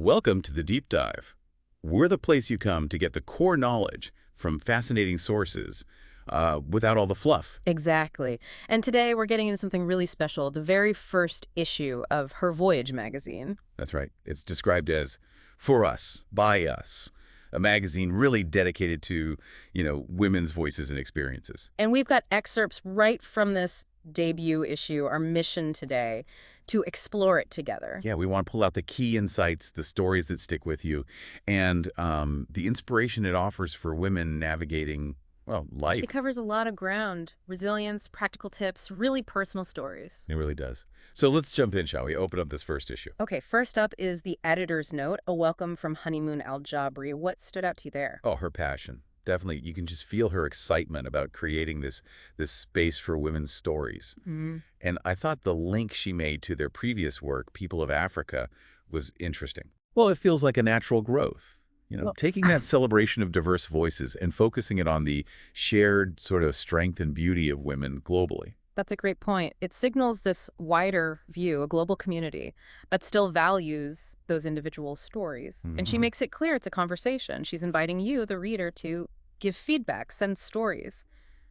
Welcome to the Deep Dive. We're the place you come to get the core knowledge from fascinating sources without all the fluff. Exactly. And today we're getting into something really special, the very first issue of Her Voyage magazine. That's right. It's described as for us, by us, a magazine really dedicated to, women's voices and experiences. And we've got excerpts right from this debut issue, our mission today, to explore it together. Yeah, we want to pull out the key insights, the stories that stick with you, and the inspiration it offers for women navigating, well, life. It covers a lot of ground: resilience, practical tips, really personal stories. It really does. So let's jump in, shall we? Open up this first issue. Okay, first up is the editor's note, a welcome from Honeymoon Al-Jabri. What stood out to you there? Oh, her passion. Definitely, you can just feel her excitement about creating this space for women's stories. And I thought the link she made to their previous work, People of Africa, was interesting. Well, it feels like a natural growth. Taking that celebration of diverse voices and focusing it on the shared sort of strength and beauty of women globally. That's a great point. It signals this wider view, a global community, that still values those individual stories. And she makes it clear it's a conversation. She's inviting you, the reader, to give feedback, send stories.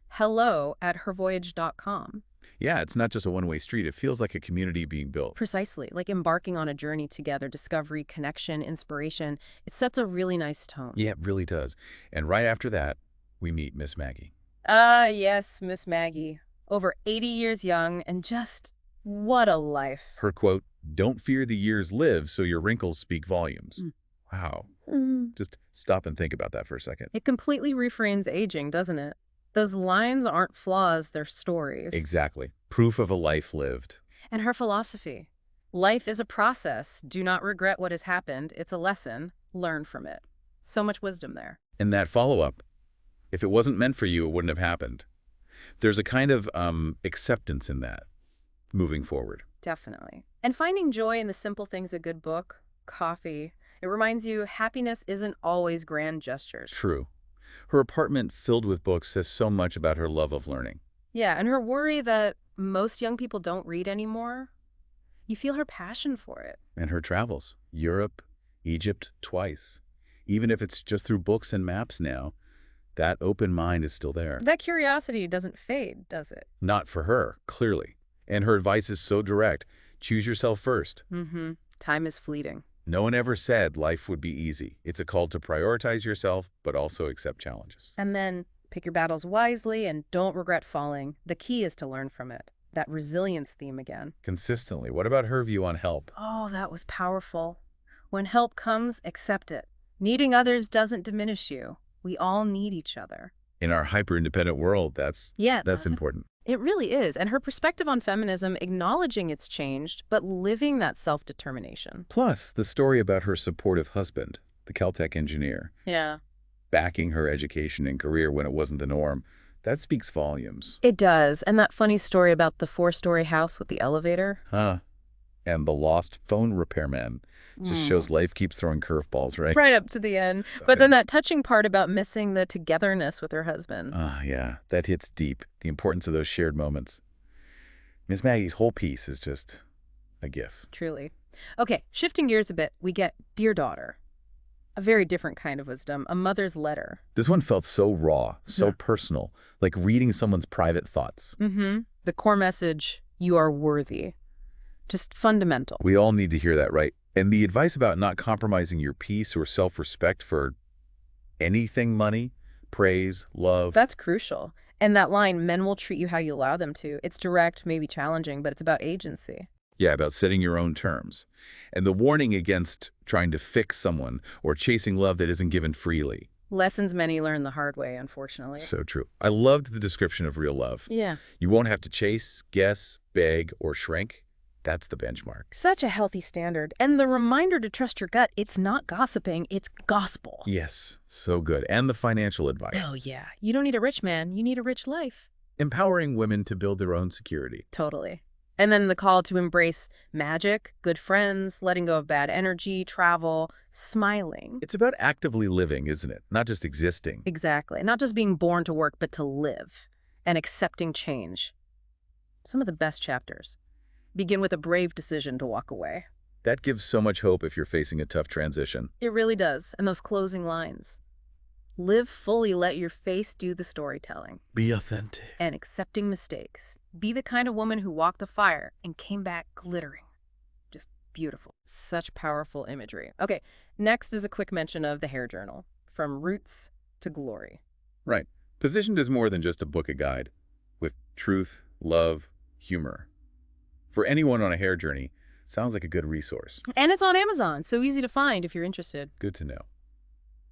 hello@hervoyage.com. Yeah, it's not just a one-way street. It feels like a community being built. Precisely, like embarking on a journey together, discovery, connection, inspiration. It sets a really nice tone. Yeah, it really does. And right after that, we meet Miss Maggie. Ah, yes, Miss Maggie. Over 80 years young, and just what a life. Her quote, "Don't fear the years live, so your wrinkles speak volumes." Wow. Just stop and think about that for a second. It completely reframes aging, doesn't it? Those lines aren't flaws, they're stories. Exactly. Proof of a life lived. And her philosophy: life is a process. Do not regret what has happened. It's a lesson. Learn from it. So much wisdom there. And that follow-up, if it wasn't meant for you, it wouldn't have happened. There's a kind of acceptance in that, moving forward. Definitely. And finding joy in the simple things: a good book, coffee. It reminds you happiness isn't always grand gestures. True. Her apartment filled with books says so much about her love of learning. Yeah, and her worry that most young people don't read anymore. You feel her passion for it. And her travels. Europe, Egypt, twice. Even if it's just through books and maps now, that open mind is still there. That curiosity doesn't fade, does it? Not for her, clearly. And her advice is so direct. Choose yourself first. Time is fleeting. No one ever said life would be easy. It's a call to prioritize yourself, but also accept challenges. And then pick your battles wisely and don't regret falling. The key is to learn from it. That resilience theme again. Consistently. What about her view on help? Oh, that was powerful. When help comes, accept it. Needing others doesn't diminish you. We all need each other. In our hyper-independent world, that's important. It really is. And her perspective on feminism, acknowledging it's changed, but living that self-determination. Plus, the story about her supportive husband, the Caltech engineer. Yeah. Backing her education and career when it wasn't the norm. That speaks volumes. It does. And that funny story about the 4-story house with the elevator. And the lost phone repairman. Just shows life keeps throwing curveballs, right? Right up to the end. But then that touching part about missing the togetherness with her husband. Yeah, that hits deep. The importance of those shared moments. Miss Maggie's whole piece is just a gift. Truly. Okay, shifting gears a bit, we get Dear Daughter. A very different kind of wisdom, a mother's letter. This one felt so raw, so personal, like reading someone's private thoughts. The core message: you are worthy. Just fundamental. We all need to hear that, right? And the advice about not compromising your peace or self-respect for anything: money, praise, love. That's crucial. And that line, men will treat you how you allow them to. It's direct, maybe challenging, but it's about agency. Yeah, about setting your own terms. And the warning against trying to fix someone or chasing love that isn't given freely. Lessons many learn the hard way, unfortunately. So true. I loved the description of real love. Yeah. You won't have to chase, guess, beg, or shrink. That's the benchmark. Such a healthy standard. And the reminder to trust your gut: it's not gossiping, it's gospel. Yes, so good. And the financial advice. Oh, yeah. You don't need a rich man, you need a rich life. Empowering women to build their own security. Totally. And then the call to embrace magic, good friends, letting go of bad energy, travel, smiling. It's about actively living, isn't it? Not just existing. Exactly. Not just being born to work, but to live. And accepting change. Some of the best chapters begin with a brave decision to walk away. That gives so much hope if you're facing a tough transition. It really does. And those closing lines. Live fully, let your face do the storytelling. Be authentic. And accepting mistakes. Be the kind of woman who walked the fire and came back glittering. Just beautiful. Such powerful imagery. Okay, next is a quick mention of the hair journal. From roots to glory. Right. Positioned as more than just a book a guide, with truth, love, humor. For anyone on a hair journey, sounds like a good resource. And it's on Amazon, so easy to find if you're interested. Good to know.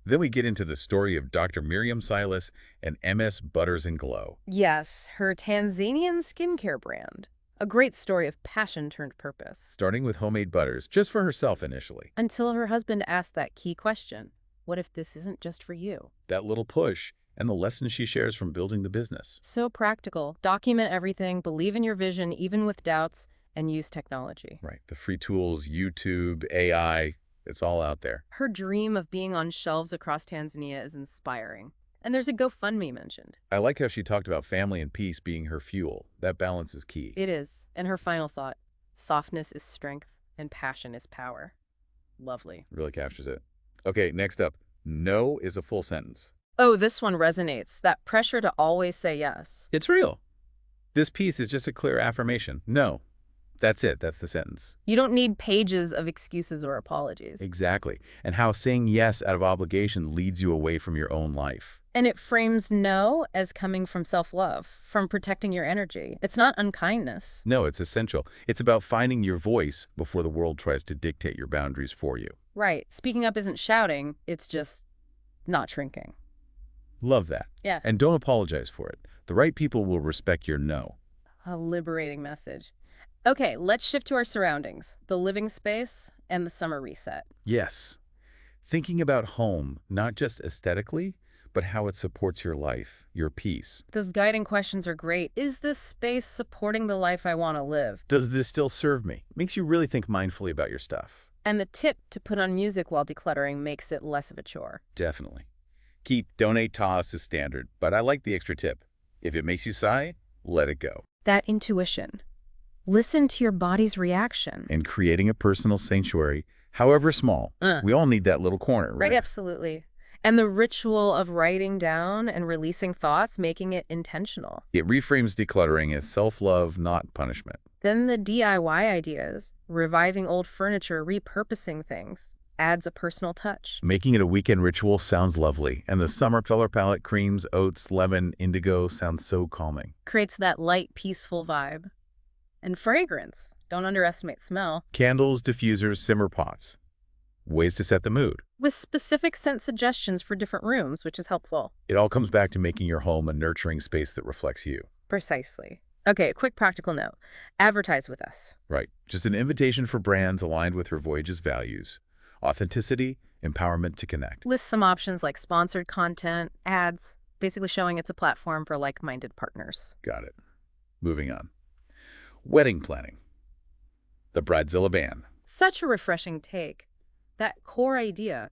Then we get into the story of Dr. Miriam Silas and MS Butters and Glow. Yes, her Tanzanian skincare brand. A great story of passion turned purpose. Starting with homemade butters, just for herself initially. Until her husband asked that key question, what if this isn't just for you? That little push, and the lessons she shares from building the business. So practical. Document everything, believe in your vision, even with doubts, and use technology. Right. The free tools, YouTube, AI, it's all out there. Her dream of being on shelves across Tanzania is inspiring. And there's a GoFundMe mentioned. I like how she talked about family and peace being her fuel. That balance is key. It is. And her final thought, softness is strength and passion is power. Lovely. Really captures it. Okay, next up. No is a full sentence. Oh, this one resonates. That pressure to always say yes. It's real. This piece is just a clear affirmation. No. That's it. That's the sentence. You don't need pages of excuses or apologies. Exactly. And how saying yes out of obligation leads you away from your own life. And it frames no as coming from self-love, from protecting your energy. It's not unkindness. No, it's essential. It's about finding your voice before the world tries to dictate your boundaries for you. Right. Speaking up isn't shouting. It's just not shrinking. Love that. Yeah. And don't apologize for it. The right people will respect your no. A liberating message. Okay, let's shift to our surroundings, the living space and the summer reset. Yes. Thinking about home, not just aesthetically, but how it supports your life, your peace. Those guiding questions are great. Is this space supporting the life I want to live? Does this still serve me? Makes you really think mindfully about your stuff. And the tip to put on music while decluttering makes it less of a chore. Definitely. Keep donate, toss is standard, but I like the extra tip. If it makes you sigh, let it go. That intuition. Listen to your body's reaction. And creating a personal sanctuary, however small, we all need that little corner, right? Right, absolutely. And the ritual of writing down and releasing thoughts, making it intentional. It reframes decluttering as self-love, not punishment. Then the DIY ideas, reviving old furniture, repurposing things, adds a personal touch. Making it a weekend ritual sounds lovely, and the summer color palette, creams, oats, lemon, indigo, sounds so calming. Creates that light, peaceful vibe. And fragrance. Don't underestimate smell. Candles, diffusers, simmer pots. Ways to set the mood. With specific scent suggestions for different rooms, which is helpful. It all comes back to making your home a nurturing space that reflects you. Precisely. Okay, a quick practical note. Advertise with us. Right. Just an invitation for brands aligned with Her Voyage's values. Authenticity, empowerment to connect. List some options like sponsored content, ads, basically showing it's a platform for like-minded partners. Got it. Moving on. Wedding planning. The Bridezilla Band. Such a refreshing take. That core idea.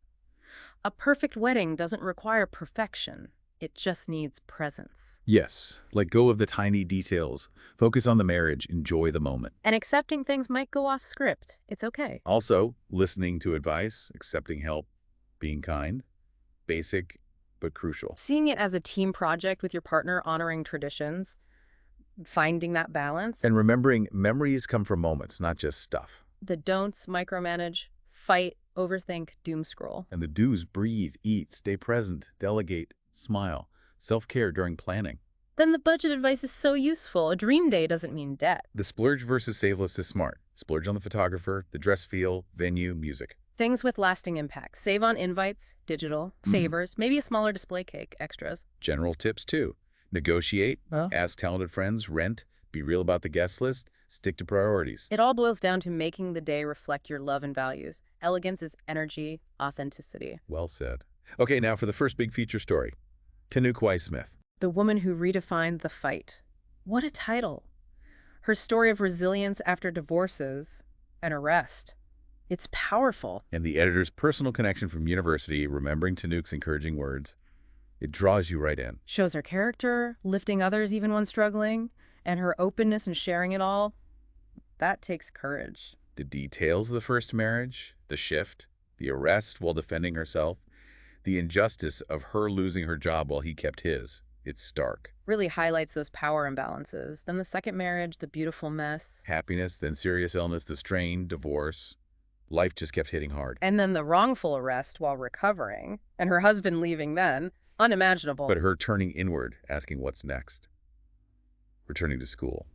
A perfect wedding doesn't require perfection. It just needs presence. Yes. Let go of the tiny details. Focus on the marriage. Enjoy the moment. And accepting things might go off script. It's okay. Also, listening to advice, accepting help, being kind. Basic, but crucial. Seeing it as a team project with your partner, honoring traditions, finding that balance. And remembering memories come from moments, not just stuff. The don'ts: micromanage, fight, overthink, doom scroll. And the do's: breathe, eat, stay present, delegate, smile. Self-care during planning. Then the budget advice is so useful. A dream day doesn't mean debt. The splurge versus save list is smart. Splurge on the photographer, the dress feel, venue, music. Things with lasting impact. Save on invites, digital, favors, maybe a smaller display cake, extras. General tips too. Negotiate, ask talented friends, rent, be real about the guest list, stick to priorities. It all boils down to making the day reflect your love and values. Elegance is energy, authenticity. Well said. Okay, now for the first big feature story. Kanook Smith. The woman who redefined the fight. What a title. Her story of resilience after divorces and arrest. It's powerful. And the editor's personal connection from university, remembering Kanook's encouraging words. It draws you right in. Shows her character, lifting others even when struggling, and her openness in sharing it all. That takes courage. The details of the first marriage, the shift, the arrest while defending herself, the injustice of her losing her job while he kept his. It's stark. Really highlights those power imbalances. Then the second marriage, the beautiful mess. Happiness, then serious illness, the strain, divorce. Life just kept hitting hard. And then the wrongful arrest while recovering. And her husband leaving then. Unimaginable. But her turning inward, asking what's next. Returning to school.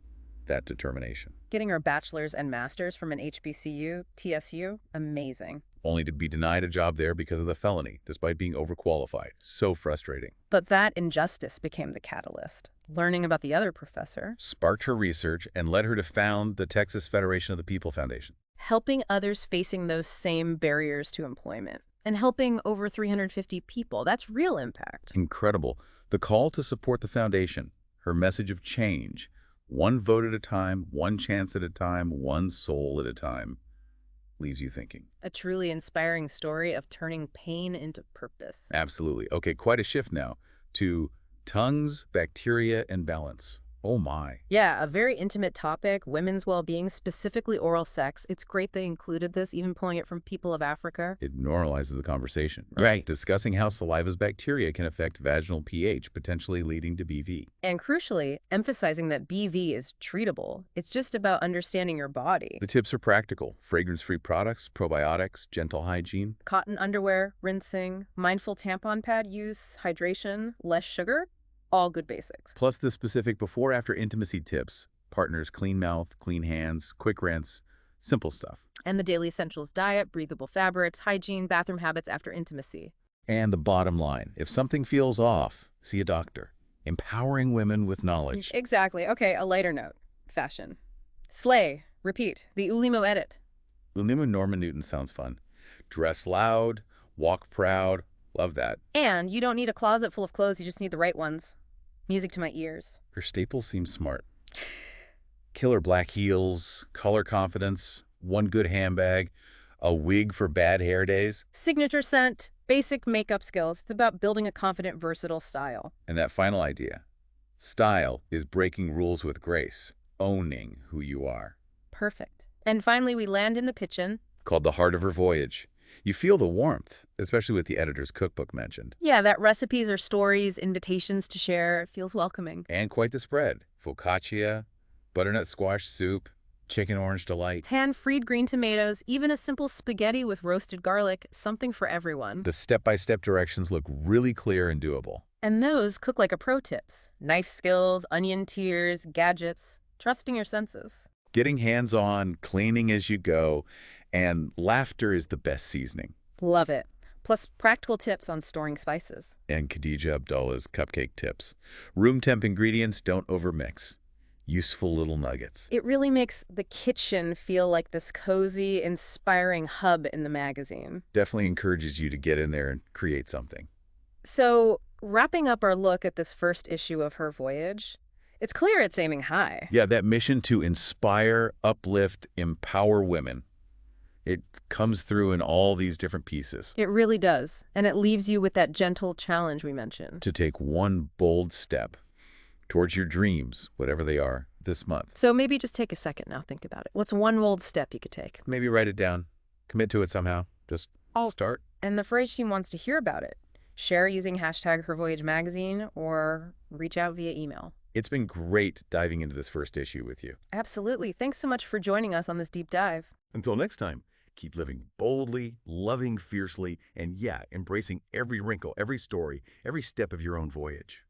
That determination. Getting her bachelor's and master's from an HBCU, TSU, amazing. Only to be denied a job there because of the felony, despite being overqualified. So frustrating. But that injustice became the catalyst. Learning about the other professor. Sparked her research and led her to found the Texas Federation of the People Foundation. Helping others facing those same barriers to employment. And helping over 350 people. That's real impact. Incredible. The call to support the foundation. Her message of change. One vote at a time, one chance at a time, one soul at a time. Leaves you thinking. A truly inspiring story of turning pain into purpose. Absolutely. Okay, quite a shift now to tongues, bacteria, and balance. Oh my. Yeah, a very intimate topic, women's well-being, specifically oral sex. It's great they included this, even pulling it from people of Africa. It normalizes the conversation. Right. Discussing how saliva's bacteria can affect vaginal pH, potentially leading to BV. And crucially, emphasizing that BV is treatable. It's just about understanding your body. The tips are practical. Fragrance-free products, probiotics, gentle hygiene. Cotton underwear, rinsing, mindful tampon pad use, hydration, less sugar. All good basics. Plus the specific before-after intimacy tips. Partners, clean mouth, clean hands, quick rinse, simple stuff. And the daily essentials diet, breathable fabrics, hygiene, bathroom habits after intimacy. And the bottom line, if something feels off, see a doctor. Empowering women with knowledge. Exactly. Okay, a lighter note. Fashion. Slay. Repeat. The Ulimo edit. Ulimo Norman Newton sounds fun. Dress loud, walk proud. Love that. And you don't need a closet full of clothes, you just need the right ones. Music to my ears. Her staples seem smart. Killer black heels, color confidence, one good handbag, a wig for bad hair days. Signature scent, basic makeup skills. It's about building a confident, versatile style. And that final idea. Style is breaking rules with grace, owning who you are. Perfect. And finally, we land in the kitchen. Called the heart of her voyage. You feel the warmth, especially with the editor's cookbook mentioned. Yeah, that recipes or stories, invitations to share. It feels welcoming. And quite the spread. Focaccia, butternut squash soup, chicken orange delight. Tan-fried green tomatoes, even a simple spaghetti with roasted garlic, something for everyone. The step-by-step directions look really clear and doable. And those cook like a pro tips. Knife skills, onion tiers, gadgets, trusting your senses. Getting hands-on, cleaning as you go, and laughter is the best seasoning. Love it. Plus practical tips on storing spices. And Khadija Abdullah's cupcake tips. Room temp ingredients, don't overmix. Useful little nuggets. It really makes the kitchen feel like this cozy, inspiring hub in the magazine. Definitely encourages you to get in there and create something. So, wrapping up our look at this first issue of Her Voyage, it's clear it's aiming high. Yeah, that mission to inspire, uplift, empower women. It comes through in all these different pieces. It really does. And it leaves you with that gentle challenge we mentioned. To take one bold step towards your dreams, whatever they are, this month. So maybe just take a second now, think about it. What's one bold step you could take? Maybe write it down. Commit to it somehow. Just start. And the phrase team wants to hear about it. Share using hashtag HerVoyage-Magazine or reach out via email. It's been great diving into this first issue with you. Absolutely. Thanks so much for joining us on this deep dive. Until next time. Keep living boldly, loving fiercely, and embracing every wrinkle, every story, every step of your own voyage.